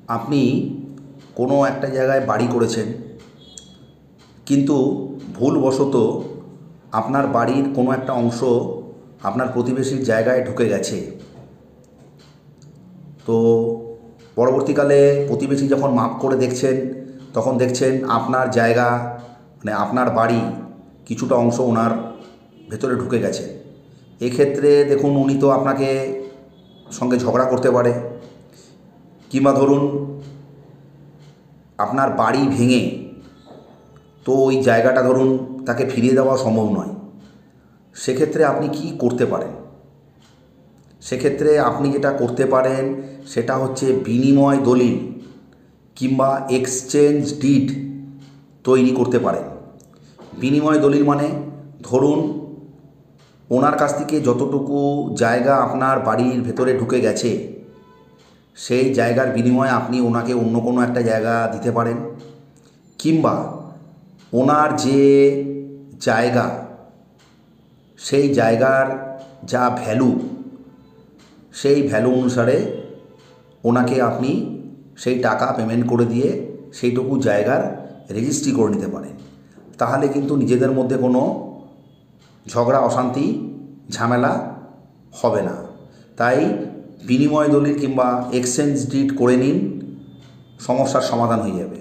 আপনি কোনো একটা জায়গায় বাড়ি করেছেন, কিন্তু ভুলবশত আপনার বাড়ির কোনো একটা অংশ আপনার প্রতিবেশীর জায়গায় ঢুকে গেছে। তো পরবর্তীকালে প্রতিবেশী যখন মাপ করে দেখছেন, তখন দেখছেন আপনার জায়গা মানে আপনার বাড়ি কিছুটা অংশ ওনার ভেতরে ঢুকে গেছে। এক্ষেত্রে দেখুন, উনি তো আপনাকে সঙ্গে ঝগড়া করতে পারে, কিংবা ধরুন আপনার বাড়ি ভেঙে তো ওই জায়গাটা ধরুন তাকে ফিরিয়ে দেওয়া সম্ভব নয়। সেক্ষেত্রে আপনি কি করতে পারেন? সেক্ষেত্রে আপনি যেটা করতে পারেন সেটা হচ্ছে বিনিময় দলিল কিংবা এক্সচেঞ্জ ডিড তৈরি করতে পারেন। বিনিময় দলিল মানে ধরুন ওনার কাছ থেকে যতটুকু জায়গা আপনার বাড়ির ভেতরে ঢুকে গেছে সেই জায়গার বিনিময়ে আপনি ওনাকে অন্য কোনো একটা জায়গা দিতে পারেন, কিংবা ওনার যে জায়গা সেই জায়গার যা ভ্যালু সেই ভ্যালু অনুসারে ওনাকে আপনি সেই টাকা পেমেন্ট করে দিয়ে সেইটুকু জায়গার রেজিস্ট্রি করে নিতে পারেন। তাহলে কিন্তু নিজেদের মধ্যে কোনো ঝগড়া অশান্তি ঝামেলা হবে না। তাই বিনিময় দলিল কিংবা এক্সচেঞ্জ ডিড করে নিন, সমস্যার সমাধান হয়ে যাবে।